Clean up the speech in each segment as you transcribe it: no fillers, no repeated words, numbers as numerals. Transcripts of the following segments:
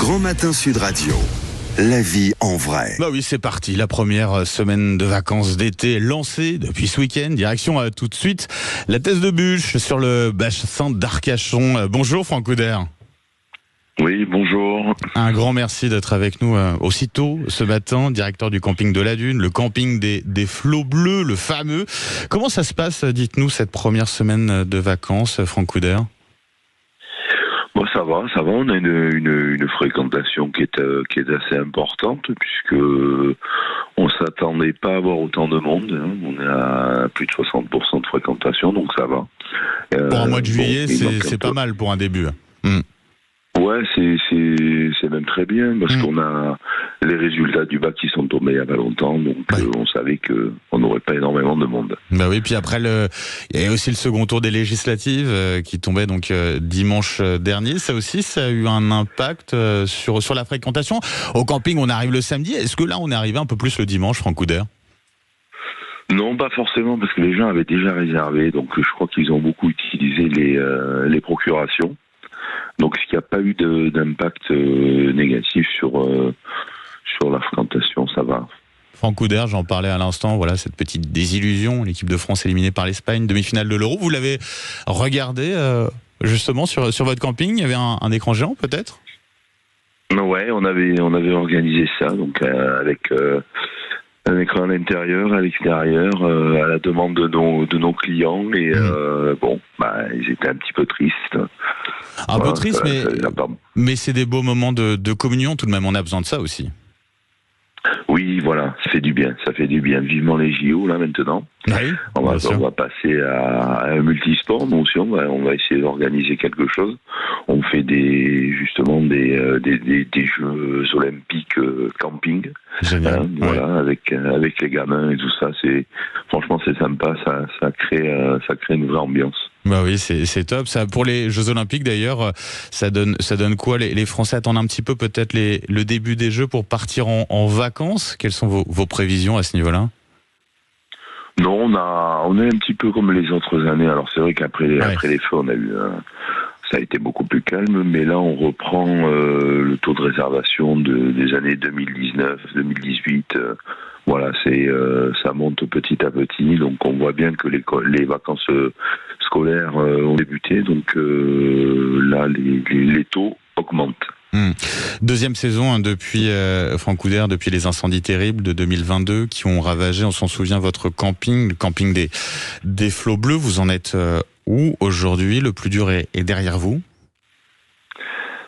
Grand Matin Sud Radio. La vie en vrai. Bah oui, c'est parti. La première semaine de vacances d'été lancée depuis ce week-end. Direction tout de suite la Thèse de Buch sur le bassin d'Arcachon. Bonjour Franck Couder. Oui, bonjour. Un grand merci d'être avec nous aussitôt ce matin, directeur du camping de la Dune, le camping des flots bleus, le fameux. Comment ça se passe, dites-nous, cette première semaine de vacances, Franck Couder? Bon, ça va. On a une fréquentation qui est assez importante puisque on s'attendait pas à avoir autant de monde. On est à plus de 60% de fréquentation, donc ça va. Pour un mois de juillet, c'est pas mal pour un début. Ouais, c'est même très bien parce qu'on a les résultats du bac qui sont tombés il y a pas longtemps, donc on savait que on n'aurait pas énormément de monde. Bah oui, puis après il y a aussi le second tour des législatives qui tombait donc dimanche dernier. Ça aussi, ça a eu un impact sur la fréquentation. Au camping, on arrive le samedi. Est-ce que là, on est arrivé un peu plus le dimanche, Franck Couder? Non, pas forcément, parce que les gens avaient déjà réservé, donc je crois qu'ils ont beaucoup utilisé les procurations. Donc, il n'y a pas eu d'impact négatif sur la fréquentation, ça va. Franck Couder, j'en parlais à l'instant, voilà cette petite désillusion, l'équipe de France éliminée par l'Espagne, demi-finale de l'Euro. Vous l'avez regardé justement sur votre camping? Il y avait un écran géant peut-être? Ouais, on avait organisé ça, donc avec un écran à l'intérieur, à l'extérieur, à la demande de nos clients, et ils étaient un petit peu tristes. Un peu triste, mais c'est des beaux moments de communion tout de même, on a besoin de ça aussi. Oui, voilà, ça fait du bien. Vivement les JO, là, maintenant. Oui, on va passer à un multisport, nous aussi, on va essayer d'organiser quelque chose. On fait des Jeux olympiques camping. Génial. Voilà, avec les gamins et tout ça, franchement, c'est sympa, ça crée une vraie ambiance. Bah oui, c'est top. Ça, pour les Jeux Olympiques d'ailleurs, ça donne quoi? Les Français attendent un petit peu peut-être le début des Jeux pour partir en vacances. Quelles sont vos prévisions à ce niveau-là? Non, on est un petit peu comme les autres années. Alors c'est vrai qu'après les feux, ça a été beaucoup plus calme, mais là on reprend le taux de réservation des années 2019, 2018. Voilà, ça monte petit à petit, donc on voit bien que les vacances scolaires ont débuté, donc là les taux augmentent. Deuxième saison depuis Franck Couder, depuis les incendies terribles de 2022 qui ont ravagé, on s'en souvient, votre camping, le camping des flots bleus. Vous en êtes où aujourd'hui? Le plus dur est derrière vous?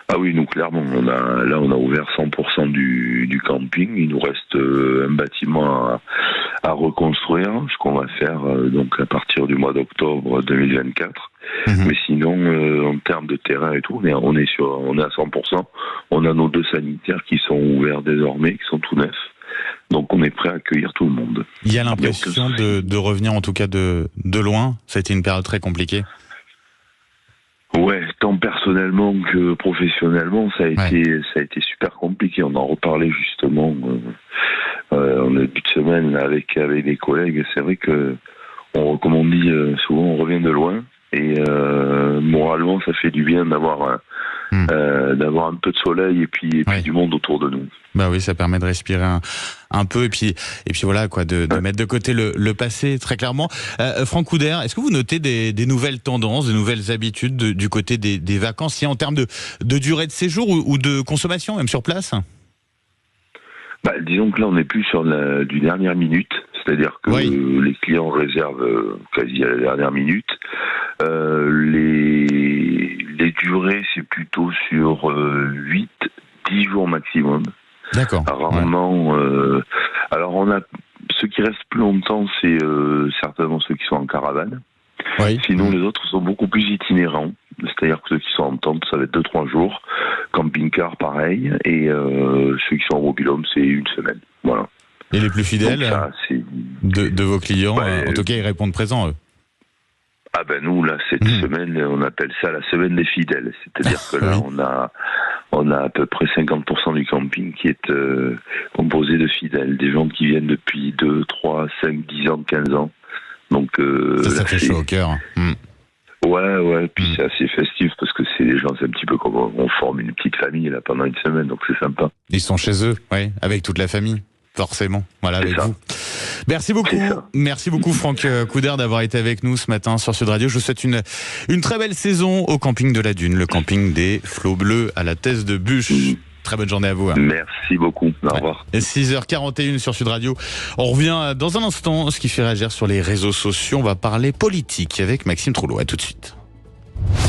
Ah oui, nous clairement, on a ouvert 100% du camping. Il nous reste un bâtiment à reconstruire, ce qu'on va faire donc à partir du mois d'octobre 2024. Mais sinon, en termes de terrain et tout, on est à 100%. On a nos 2 sanitaires qui sont ouverts désormais, qui sont tout neufs. Donc on est prêt à accueillir tout le monde. Il y a l'impression de revenir en tout cas de loin. Ça a été une période très compliquée. Ouais, tant personnellement que professionnellement, ça a été super compliqué. On en reparlait justement en début de semaine avec des collègues. C'est vrai que, comme on dit souvent, on revient de loin, et moralement, ça fait du bien d'avoir un peu de soleil et puis du monde autour de nous. Bah oui, ça permet de respirer un peu et puis voilà quoi, de mettre de côté le passé très clairement. Franck Couder, est-ce que vous notez des nouvelles tendances, des nouvelles habitudes du côté des vacanciers en termes de durée de séjour ou de consommation même sur place? Disons que là on n'est plus sur du dernière minute, c'est-à-dire que les clients réservent quasi à la dernière minute. Les durées, c'est plutôt sur 8-10 jours maximum. D'accord. Rarement. Alors on a ceux qui restent plus longtemps, c'est certainement ceux qui sont en caravane. Sinon les autres sont beaucoup plus itinérants. C'est-à-dire que ceux qui sont en tente, ça va être 2-3 jours. Camping-car, pareil. Et ceux qui sont en mobil-home, c'est 1 semaine. Voilà. Et les plus fidèles de vos clients, en tout cas, ils répondent présents, eux. Ah nous, là, cette semaine, on appelle ça la semaine des fidèles. C'est-à-dire que là, on a à peu près 50% du camping qui est composé de fidèles. Des gens qui viennent depuis 2, 3, 5, 10 ans, 15 ans. Donc, ça fait chaud au cœur. Ouais, puis c'est assez festif parce que c'est des gens, c'est un petit peu comme on forme une petite famille là pendant une semaine, donc c'est sympa. Ils sont chez eux, oui, avec toute la famille, forcément. Voilà, avec vous. Merci beaucoup Franck Couder d'avoir été avec nous ce matin sur Sud Radio. Je vous souhaite une très belle saison au camping de la Dune, le camping des Flots Bleus à la Thèse de Buch. Très bonne journée à vous. Merci beaucoup. Au revoir. 6h41 sur Sud Radio. On revient dans un instant, ce qui fait réagir sur les réseaux sociaux. On va parler politique avec Maxime Troulot. À tout de suite.